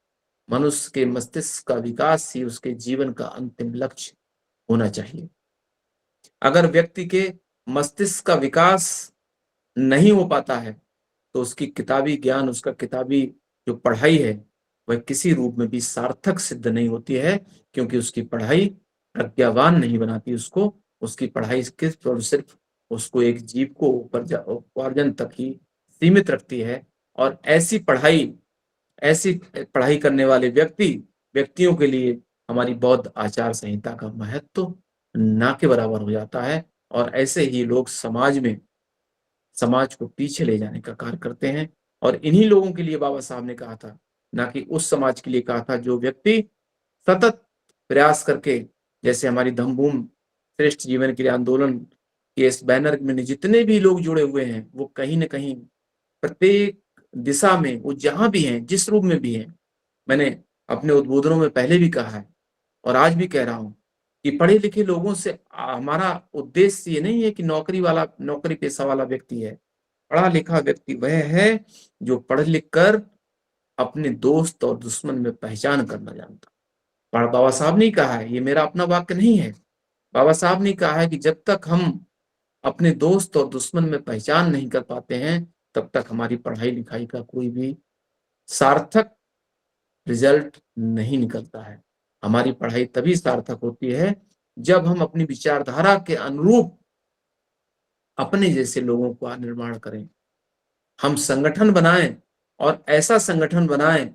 मनुष्य के मस्तिष्क का विकास ही उसके जीवन का अंतिम लक्ष्य होना चाहिए। अगर व्यक्ति के मस्तिष्क का विकास नहीं हो पाता है, तो उसकी किताबी ज्ञान, उसका किताबी जो पढ़ाई है, वह किसी रूप में भी सार्थक सिद्ध नहीं होती है, क्योंकि उसकी पढ़ाई प्रज्ञावान नहीं बनाती उसको। उसकी पढ़ाई सिर्फ और सिर्फ उसको एक जीव को उपार्जन तक ही सीमित रखती है। और ऐसी पढ़ाई करने वाले व्यक्तियों के लिए हमारी बौद्ध आचार संहिता का महत्व ना के बराबर हो जाता है, और ऐसे ही लोग समाज को पीछे ले जाने का कार्य करते हैं। और इन्हीं लोगों के लिए बाबा साहब ने कहा था, ना कि उस समाज के लिए कहा था जो व्यक्ति सतत प्रयास करके, जैसे हमारी धम्मभूमि श्रेष्ठ जीवन के लिए आंदोलन के इस बैनर में जितने भी लोग जुड़े हुए हैं, वो कहीं ना कहीं प्रत्येक दिशा में, वो जहां भी हैं, जिस रूप में भी हैं, मैंने अपने उद्बोधनों में पहले भी कहा है और आज भी कह रहा हूं कि पढ़े लिखे लोगों से हमारा उद्देश्य ये नहीं है कि नौकरी पेशा वाला व्यक्ति है। पढ़ा लिखा व्यक्ति वह है जो पढ़ लिख कर अपने दोस्त और दुश्मन में पहचान करना जानता। पर बाबा साहब ने कहा है, ये मेरा अपना वाक्य नहीं है, बाबा साहब ने कहा है कि जब तक हम अपने दोस्त और दुश्मन में पहचान नहीं कर पाते हैं, तब तक हमारी पढ़ाई लिखाई का कोई भी सार्थक रिजल्ट नहीं निकलता है। हमारी पढ़ाई तभी सार्थक होती है जब हम अपनी विचारधारा के अनुरूप अपने जैसे लोगों का निर्माण करें। हम संगठन बनाएं, और ऐसा संगठन बनाएं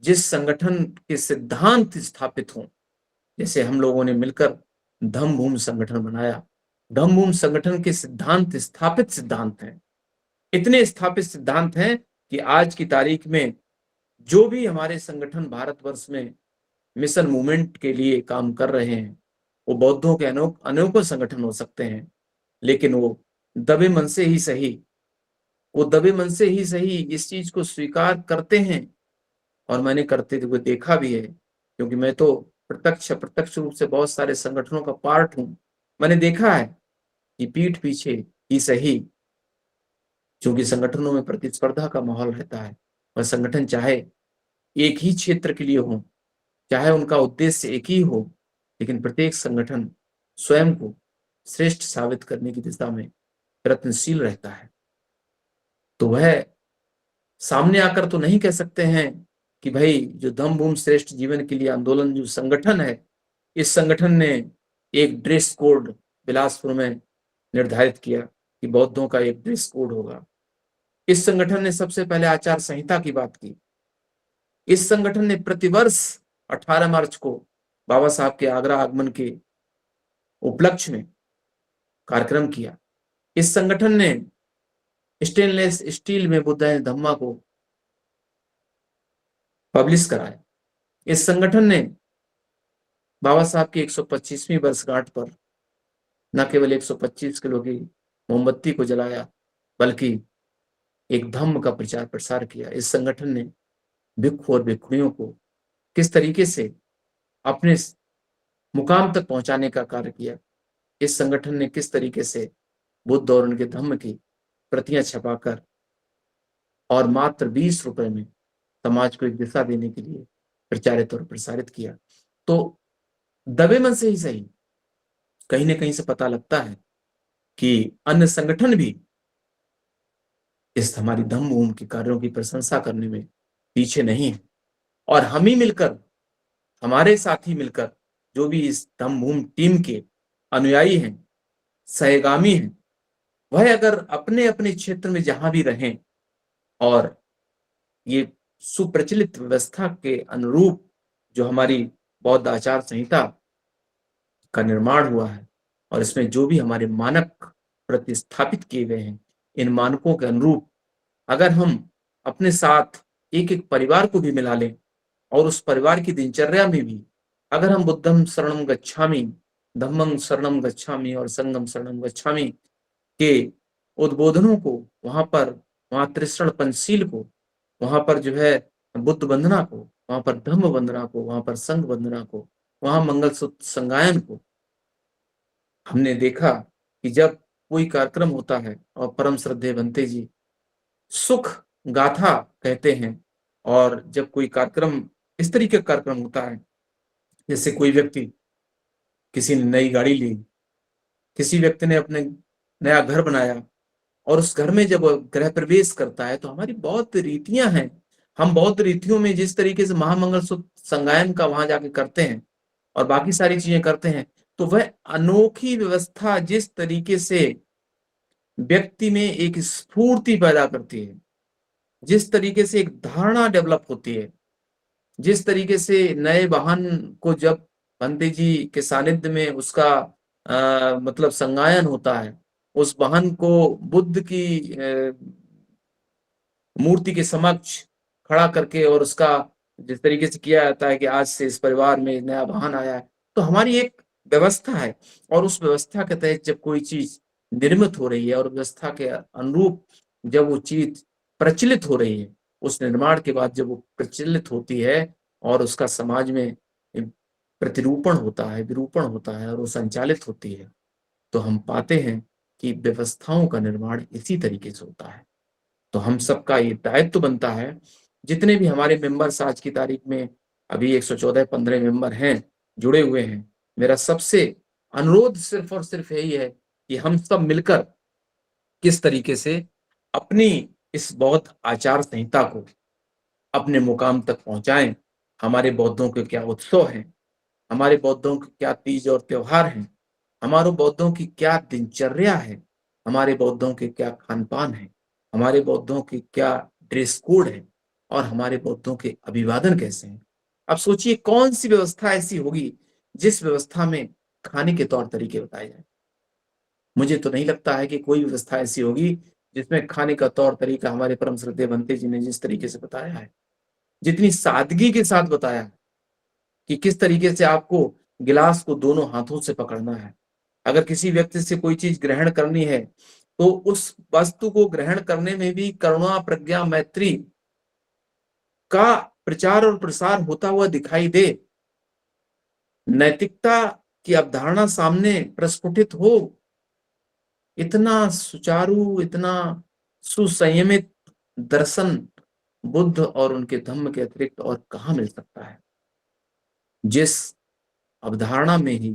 जिस संगठन के सिद्धांत स्थापित हों। जैसे हम लोगों ने मिलकर धम्मभूमि संगठन बनाया। धम्मभूमि संगठन के स्थापित सिद्धांत हैं, इतने स्थापित सिद्धांत हैं कि आज की तारीख में जो भी हमारे संगठन भारतवर्ष में मिशन मूवमेंट के लिए काम कर रहे हैं, वो बौद्धों के अनेकों संगठन हो सकते हैं, लेकिन वो दबे मन से ही सही इस चीज को स्वीकार करते हैं। और मैंने करते हुए देखा भी है, क्योंकि मैं तो प्रत्यक्ष अप्रत्यक्ष रूप से बहुत सारे संगठनों का पार्ट हूं। मैंने देखा है कि पीठ पीछे ही सही, क्योंकि संगठनों में प्रतिस्पर्धा का माहौल रहता है, वह संगठन चाहे एक ही क्षेत्र के लिए हो, चाहे उनका उद्देश्य एक ही हो, लेकिन प्रत्येक संगठन स्वयं को श्रेष्ठ साबित करने की दिशा में प्रयत्नशील रहता है। तो वह सामने आकर तो नहीं कह सकते हैं कि भाई जो धम्मभूमि श्रेष्ठ जीवन के लिए आंदोलन जो संगठन है, इस संगठन ने एक ड्रेस कोड बिलासपुर में निर्धारित किया कि बौद्धों का एक ड्रेस कोड होगा। इस संगठन ने सबसे पहले आचार संहिता की बात की। इस संगठन ने प्रतिवर्ष 18 मार्च को बाबा साहब के आगरा आगमन के उपलक्ष्य में कार्यक्रम किया। इस संगठन ने स्टेनलेस स्टील में बुद्ध धम्मा को पब्लिश कराया। इस संगठन ने बाबा साहब की 125वीं वर्षगांठ पर न केवल 125 किलो की मोमबत्ती को जलाया, बल्कि एक धम्म का प्रचार प्रसार किया। इस संगठन ने भिक्षु और भिक्षुणियों को किस तरीके से अपने मुकाम तक पहुंचाने का कार्य किया। इस संगठन ने किस तरीके से बुद्ध और उनके धम्म की प्रतियां छपाकर और मात्र 20 रुपए में समाज को एक दिशा देने के लिए प्रचारित और प्रसारित किया। तो दबे मन से ही सही, कहीं न कहीं से पता लगता है कि अन्य संगठन भी इस हमारी धम्म-भूमि के कार्यों की प्रशंसा करने में पीछे नहीं है। और हम ही मिलकर, हमारे साथी मिलकर, जो भी इस धम्म-भूमि टीम के अनुयायी हैं, सहगामी हैं, वह अगर अपने-अपने क्षेत्र में जहां भी रहें और ये सुप्रचलित व्यवस्था के अनुरूप जो हमारी बौद्ध आचार संहिता का निर्माण हुआ है और इसमें जो भी हमारे मानक प्रतिस्थापित किए गए हैं, इन मानकों के अनुरूप अगर हम अपने साथ एक-एक परिवार को भी मिला लें और उस परिवार की दिनचर्या में भी अगर हम बुद्धं शरणं गच्छामि, धम्मं शरणं गच्छामि और संघं शरणं गच्छामि के उद्बोधनों को वहां त्रिशरण पंचशील को, वहां पर जो है बुद्ध वंदना को, वहां पर धम्म वंदना को, वहां पर संघ वंदना को, वहां मंगल सूत्र संगायन को, हमने देखा कि जब कोई कार्यक्रम होता है और परम श्रद्धेय भंते जी सुख गाथा कहते हैं और जब कोई कार्यक्रम इस तरीके का कार्यक्रम होता है, जैसे कोई व्यक्ति, किसी ने नई गाड़ी ली, किसी व्यक्ति ने अपने नया घर बनाया और उस घर में जब गृह प्रवेश करता है तो हमारी बहुत रीतियां हैं। हम बौद्ध रीतियों में जिस तरीके से महामंगल सूत्र संगायन का वहां जाके करते हैं और बाकी सारी चीजें करते हैं, तो वह अनोखी व्यवस्था जिस तरीके से व्यक्ति में एक स्फूर्ति पैदा करती है, जिस तरीके से एक धारणा डेवलप होती है, जिस तरीके से नए वाहन को जब पंडित जी के सानिध्य में उसका मतलब संगायन होता है, उस वाहन को बुद्ध की मूर्ति के समक्ष खड़ा करके और उसका जिस तरीके से किया जाता है कि आज से इस परिवार में नया वाहन आया है, तो हमारी एक व्यवस्था है और उस व्यवस्था के तहत जब कोई चीज निर्मित हो रही है और व्यवस्था के अनुरूप जब वो चीज प्रचलित हो रही है, उस निर्माण के बाद जब वो प्रचलित होती है और उसका समाज में प्रतिरूपण होता है, विरूपण होता है और वो संचालित होती है, तो हम पाते हैं कि व्यवस्थाओं का निर्माण इसी तरीके से होता है। तो हम सबका ये दायित्व बनता है, जितने भी हमारे मेंबर्स आज की तारीख में अभी 114-15 मेंबर हैं, जुड़े हुए हैं। मेरा सबसे अनुरोध सिर्फ और सिर्फ यही है कि हम सब मिलकर किस तरीके से अपनी इस बौद्ध आचार संहिता को अपने मुकाम तक पहुंचाएं। हमारे बौद्धों के क्या उत्सव हैं, हमारे बौद्धों के क्या तीज और त्योहार हैं, हमारे बौद्धों की क्या दिनचर्या है, हमारे बौद्धों के क्या खान-पान है, हमारे बौद्धों की क्या ड्रेस कोड है और हमारे बौद्धों के अभिवादन कैसे हैं। अब सोचिए कौन सी व्यवस्था ऐसी होगी जिस व्यवस्था में खाने के तौर तरीके बताए जाएं। मुझे तो नहीं लगता है कि कोई व्यवस्था ऐसी होगी जिसमें खाने का तौर तरीका हमारे परम श्रद्धेय भंते जी ने जिस तरीके से बताया है, जितनी सादगी के साथ बताया है कि किस तरीके से आपको गिलास को दोनों हाथों से पकड़ना है। अगर किसी व्यक्ति से कोई चीज ग्रहण करनी है, तो उस वस्तु को ग्रहण करने में भी करुणा, प्रज्ञा, मैत्री का प्रचार और प्रसार होता हुआ दिखाई दे। नैतिकता की अवधारणा सामने प्रस्फुटित हो, इतना सुचारू, इतना सुसंयमित दर्शन बुद्ध और उनके धम्म के अतिरिक्त और कहाँ मिल सकता है? जिस अवधारणा में ही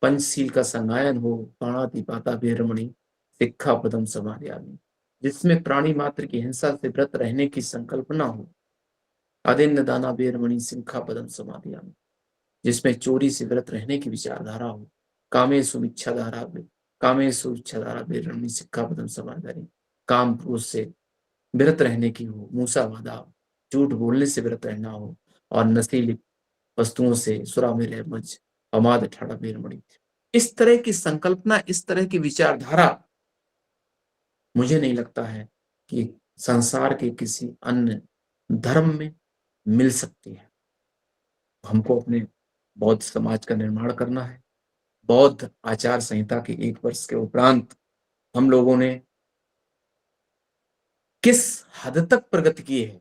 पंचशील का संगायन हो, पाणातिपाता वेरमणि सिक्खापदं समादयामि, जिसमें प्राणी मात्र की हिंसा से व्रत रहने की संकल्पना हो, अदिन्न दाना वेरमणि सिक्खापदं समादयामि, जिसमें चोरी से व्रत रहने की विचारधारा हो, कामेषु इच्छाधारा कामेषु इच्छाधारा वेरमणि सिक्खापदं समादयामि, काम क्रोध से व्रत रहने की हो, मूसावादा, झूठ बोलने से व्रत रहना हो और नशीली वस्तुओं से सुरामेर मज पमाद ठाड़ा वेरमणि, इस तरह की संकल्पना, इस तरह की विचारधारा मुझे नहीं लगता है कि संसार के किसी अन्य धर्म में मिल सकती है। हमको अपने बौद्ध समाज का निर्माण करना है। बौद्ध आचार संहिता के 1 वर्ष के उपरांत हम लोगों ने किस हद तक प्रगति की है,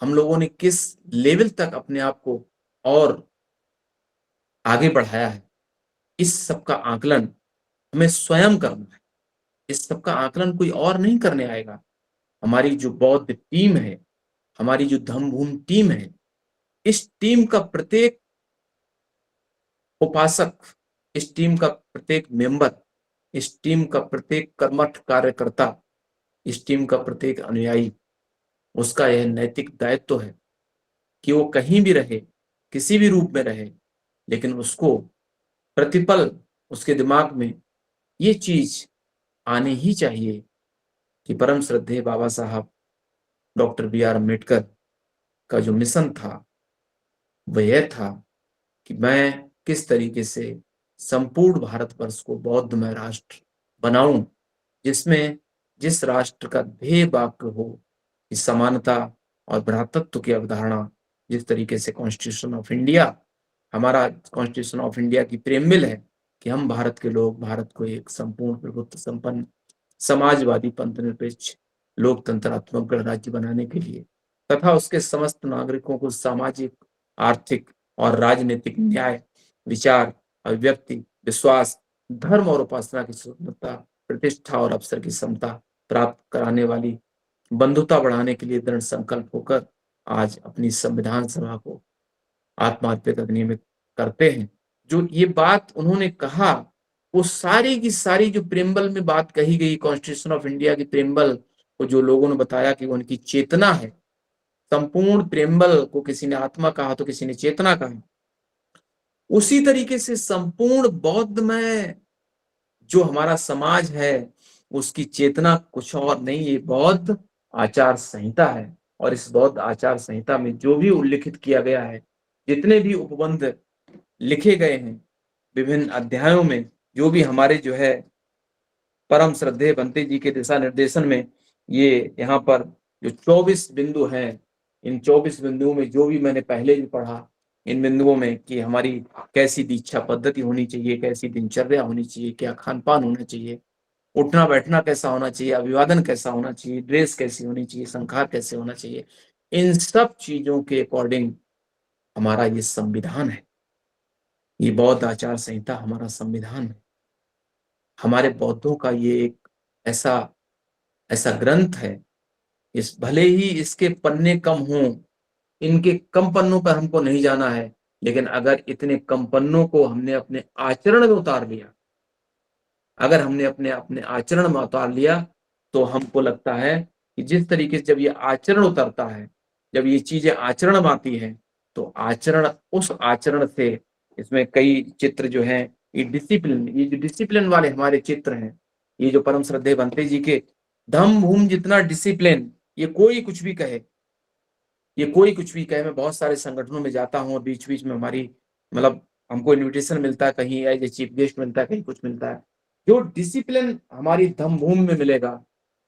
हम लोगों ने किस लेवल तक अपने आप को और आगे बढ़ाया है, इस सब का आकलन हमें स्वयं करना है। इस सब का आकलन कोई और नहीं करने आएगा। हमारी जो बौद्ध टीम है, हमारी जो धम्मभूमि टीम है, इस टीम का प्रत्येक उपासक, इस टीम का प्रत्येक मेंबर, इस टीम का प्रत्येक कर्मठ कार्यकर्ता, इस टीम का प्रत्येक अनुयायी, उसका यह नैतिक दायित्व है कि वो कहीं भी रहे, किसी भी रूप में रहे, लेकिन उसको प्रतिपल उसके दिमाग में ये चीज आनी ही चाहिए कि परम श्रद्धेय बाबा साहब डॉक्टर बी आर अम्बेडकर का जो मिशन था वह यह था कि मैं किस तरीके से संपूर्ण भारतवर्ष को बौद्धमय राष्ट्र बनाऊं, जिसमें जिस राष्ट्र का ध्येय वाक्य हो कि समानता और भ्रातृत्व की अवधारणा, जिस तरीके से कॉन्स्टिट्यूशन ऑफ इंडिया, हमारा कॉन्स्टिट्यूशन ऑफ इंडिया की प्रेमबिल है कि हम भारत के लोग भारत को एक संपूर्ण प्रभुत्व संपन्न समाजवादी पंथ निरपेक्ष लोकतंत्रात्मक गणराज्य बनाने के लिए तथा उसके समस्त नागरिकों को सामाजिक, आर्थिक और राजनीतिक न्याय, विचार, अभिव्यक्ति, विश्वास, धर्म और उपासना की स्वतंत्रता, प्रतिष्ठा और अवसर की समता प्राप्त कराने वाली बंधुता बढ़ाने के लिए दृढ़ संकल्प होकर आज अपनी संविधान सभा को आत्मार्पित अधिनियमित करते हैं। जो ये बात उन्होंने कहा, वो सारी की सारी जो प्रेम्बल में बात कही गई, कॉन्स्टिट्यूशन ऑफ इंडिया की प्रेम्बल को जो लोगों ने बताया कि उनकी चेतना है, संपूर्ण प्रेम्बल को किसी ने आत्मा कहा तो किसी ने चेतना कहा, उसी तरीके से संपूर्ण बौद्ध में जो हमारा समाज है उसकी चेतना कुछ और नहीं, ये बौद्ध आचार संहिता है। और इस बौद्ध आचार संहिता में जो भी उल्लिखित किया गया है, जितने भी उपबंध लिखे गए हैं विभिन्न अध्यायों में, जो भी हमारे जो है परम श्रद्धेय बंते जी के दिशा निर्देशन में ये यहाँ पर जो 24 बिंदु हैं, इन 24 बिंदुओं में जो भी मैंने पहले भी पढ़ा, इन बिंदुओं में कि हमारी कैसी दीक्षा पद्धति होनी चाहिए, कैसी दिनचर्या होनी चाहिए, क्या खान पान होना चाहिए, उठना बैठना कैसा होना चाहिए, अभिवादन कैसा होना चाहिए, ड्रेस कैसी होनी चाहिए, संस्कार कैसे होना चाहिए, इन सब चीजों के अकॉर्डिंग हमारा ये संविधान है। ये बौद्ध आचार संहिता हमारा संविधान है। हमारे बौद्धों का ये एक ऐसा ऐसा ग्रंथ है, इस भले ही इसके पन्ने कम हों, इनके कम पन्नों पर हमको नहीं जाना है, लेकिन अगर इतने कम पन्नों को हमने अपने आचरण में उतार लिया, अगर हमने अपने अपने आचरण में उतार लिया, तो हमको लगता है कि जिस तरीके से जब ये आचरण उतरता है, जब ये चीजें आचरण में आती हैं, तो आचरण, उस आचरण से इसमें कई चित्र जो हैं, ये जो डिसिप्लिन वाले हमारे चित्र हैं, ये जो परम श्रद्धेय बंते जी के धम्म भूमि जितना डिसिप्लिन, ये कोई कुछ भी कहे, ये कोई कुछ भी कहे। मैं बहुत सारे संगठनों में जाता हूँ, बीच बीच में हमारी मतलब हमको इनविटेशन मिलता है, कहीं एज ए चीफ गेस्ट मिलता है, कहीं कुछ मिलता है। जो डिसिप्लिन हमारी धम्मभूमि में मिलेगा,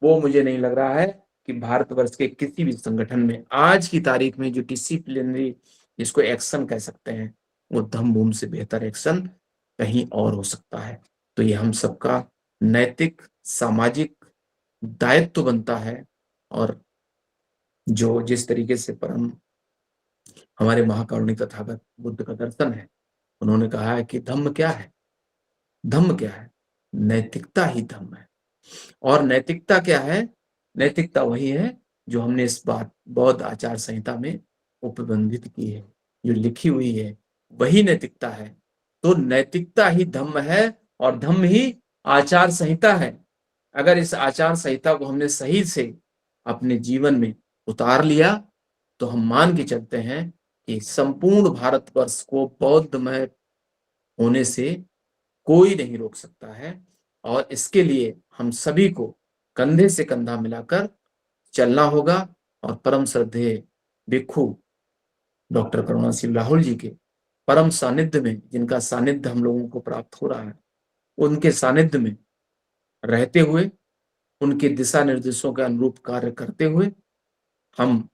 वो मुझे नहीं लग रहा है कि भारतवर्ष के किसी भी संगठन में आज की तारीख में जो डिसिप्लिनरी, जिसको एक्शन कह सकते हैं, वो धम्मभूमि से बेहतर एक्शन कहीं और हो सकता है। तो ये हम सबका नैतिक सामाजिक दायित्व बनता है। और जो जिस तरीके से परम हमारे महाकारुणिक तथागत बुद्ध का दर्शन है, उन्होंने कहा है कि धम्म क्या है, धम्म क्या है, नैतिकता ही धम्म है। और नैतिकता क्या है, नैतिकता वही है जो हमने इस बात बौद्ध आचार संहिता में उपबंधित की है, जो लिखी हुई है, वही नैतिकता है। तो नैतिकता ही धम्म है और धम्म ही आचार संहिता है। अगर इस आचार संहिता को हमने सही से अपने जीवन में उतार लिया, तो हम मान के चलते हैं कि संपूर्ण भारतवर्ष को बौद्धमय होने से कोई नहीं रोक सकता है। और इसके लिए हम सभी को कंधे से कंधा मिलाकर चलना होगा। और परम श्रद्धेय भिक्खु डॉक्टर करुणासिंह राहुल जी के परम सानिध्य में, जिनका सानिध्य हम लोगों को प्राप्त हो रहा है, उनके सानिध्य में रहते हुए, उनके दिशा निर्देशों के अनुरूप कार्य करते हुए हम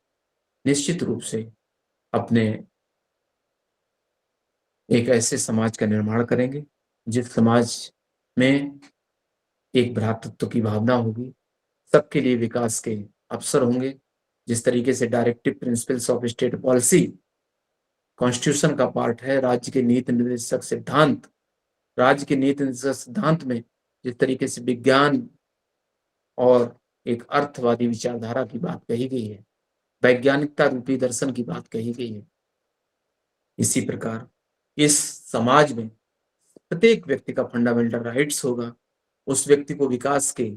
निश्चित रूप से अपने एक ऐसे समाज का निर्माण करेंगे जिस समाज में एक भ्रातृत्व की भावना होगी, सबके लिए विकास के अवसर होंगे। जिस तरीके से directive principles of state policy constitution का पार्ट है, राज्य के नीति निर्देशक सिद्धांत, राज्य के नीति निर्देशक सिद्धांत में जिस तरीके से विज्ञान और एक अर्थवादी विचारधारा की बात कही गई है, वैज्ञानिकता रूपी दर्शन की बात कही गई है। इसी प्रकार इस समाज में प्रत्येक व्यक्ति का फंडामेंटल राइट्स होगा, उस व्यक्ति को विकास के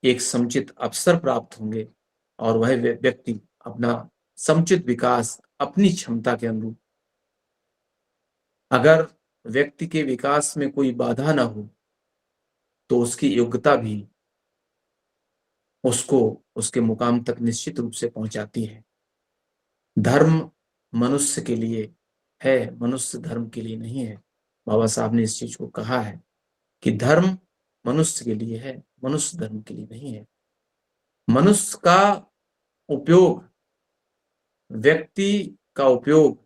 एक समुचित अवसर प्राप्त होंगे और वह व्यक्ति अपना समुचित विकास अपनी क्षमता के अनुरूप, अगर व्यक्ति के विकास में कोई बाधा ना हो तो उसकी योग्यता भी उसको उसके मुकाम तक निश्चित रूप से पहुंचाती है। धर्म मनुष्य के लिए है, मनुष्य धर्म के लिए नहीं है। बाबा साहब ने इस चीज को कहा है कि धर्म मनुष्य के लिए है, मनुष्य धर्म के लिए नहीं है। मनुष्य का उपयोग, व्यक्ति का उपयोग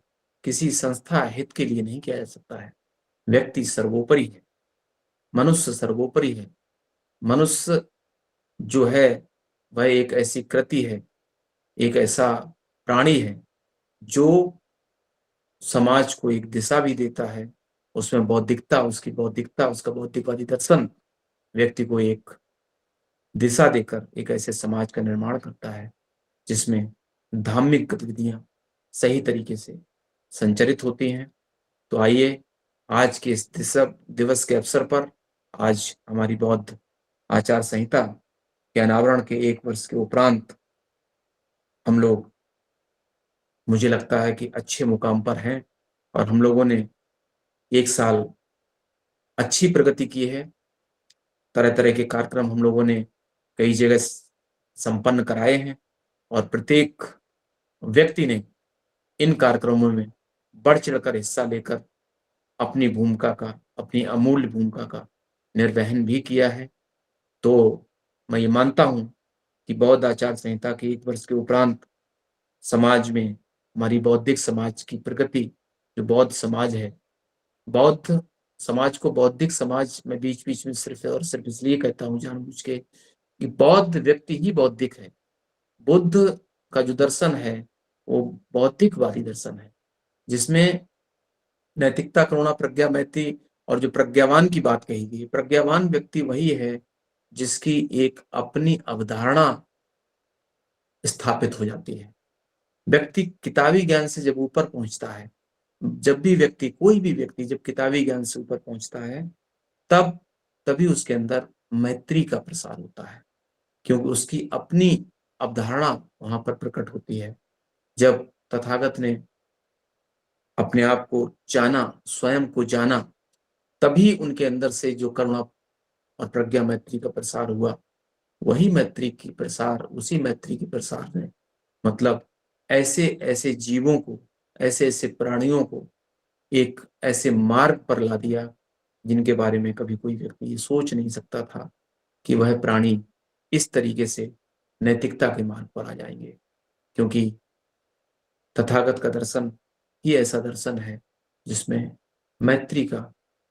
किसी संस्था हित के लिए नहीं किया जा सकता है। व्यक्ति सर्वोपरि है, मनुष्य सर्वोपरि है। मनुष्य जो है वह एक ऐसी कृति है, एक ऐसा प्राणी है जो समाज को एक दिशा भी देता है। उसमें बौद्धिकता, उसकी बौद्धिकता, उसका बौद्धिकवादी दर्शन व्यक्ति को एक दिशा देकर एक ऐसे समाज का निर्माण करता है जिसमें धार्मिक गतिविधियां सही तरीके से संचालित होती हैं। तो आइए आज के इस दिवस के अवसर पर, आज हमारी बौद्ध आचार संहिता के अनावरण के 1 वर्ष के उपरांत हम लोग, मुझे लगता है कि अच्छे मुकाम पर हैं और हम लोगों ने 1 साल अच्छी प्रगति की है। तरह तरह के कार्यक्रम हम लोगों ने कई जगह संपन्न कराए हैं और प्रत्येक व्यक्ति ने इन कार्यक्रमों में बढ़ चढ़कर हिस्सा लेकर अपनी भूमिका का, अपनी अमूल्य भूमिका का निर्वहन भी किया है। तो मैं ये मानता हूं कि बौद्ध आचार संहिता के 1 वर्ष के उपरांत समाज में हमारी बौद्धिक समाज की प्रगति, जो बौद्ध समाज है, बौद्ध समाज को बौद्धिक समाज में बीच बीच में सिर्फ और सिर्फ इसलिए कहता हूं जानबूझ के कि बौद्ध व्यक्ति ही बौद्धिक है। बुद्ध का जो दर्शन है वो बौद्धिकवादी दर्शन है, जिसमें नैतिकता, करुणा, प्रज्ञा, मैत्री और जो प्रज्ञावान की बात कही गई, प्रज्ञावान व्यक्ति वही है जिसकी एक अपनी अवधारणा स्थापित हो जाती है। व्यक्ति किताबी ज्ञान से जब ऊपर पहुंचता है, जब भी व्यक्ति, कोई भी व्यक्ति जब किताबी ज्ञान से ऊपर पहुंचता है, तभी उसके अंदर मैत्री का प्रसार होता है, क्योंकि उसकी अपनी अवधारणा वहां पर प्रकट होती है। जब तथागत ने अपने आप को जाना, स्वयं को जाना, तभी उनके अंदर से जो करुणा और प्रज्ञा मैत्री का प्रसार हुआ, वही मैत्री की प्रसार, उसी मैत्री के प्रसार ने मतलब ऐसे ऐसे जीवों को, ऐसे ऐसे प्राणियों को एक ऐसे मार्ग पर ला दिया जिनके बारे में कभी कोई व्यक्ति ये सोच नहीं सकता था कि वह प्राणी इस तरीके से नैतिकता के मार्ग पर आ जाएंगे। क्योंकि तथागत का दर्शन ही ऐसा दर्शन है जिसमें मैत्री का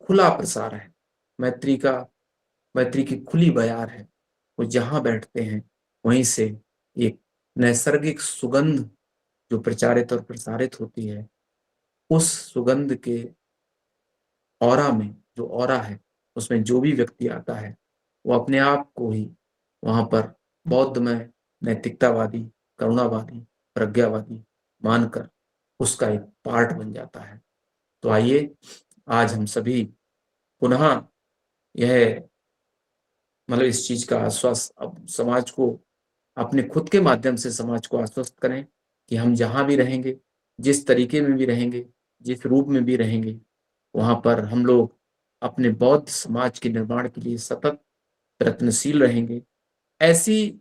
खुला प्रसार है, मैत्री की खुली बयार है। वो जहां बैठते हैं वहीं से एक नैसर्गिक सुगंध जो प्रचारित और प्रसारित होती है, उस सुगंध के ऑरा में, जो ऑरा है उसमें जो भी व्यक्ति आता है वो अपने आप को ही वहां पर बौद्धमय, नैतिकतावादी, करुणावादी, प्रज्ञावादी मानकर उसका एक पार्ट बन जाता है। तो आइए आज हम सभी पुनः यह इस चीज का आश्वास अब समाज को, अपने खुद के माध्यम से समाज को आश्वस्त करें कि हम जहां भी रहेंगे, जिस तरीके में भी रहेंगे, जिस रूप में भी रहेंगे, वहां पर हम लोग अपने बौद्ध समाज के निर्माण के लिए सतत प्रयत्नशील रहेंगे। ऐसी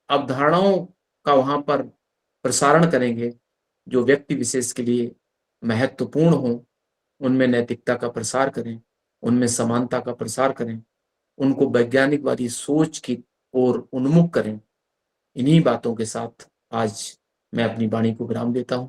अवधारणाओं का वहां पर प्रसारण करेंगे जो व्यक्ति विशेष के लिए महत्वपूर्ण हो, उनमें नैतिकता का प्रसार करें, उनमें समानता का प्रसार करें, उनको वैज्ञानिकवादी सोच की ओर उन्मुख करें। इन्हीं बातों के साथ आज मैं अपनी वाणी को विराम देता हूं।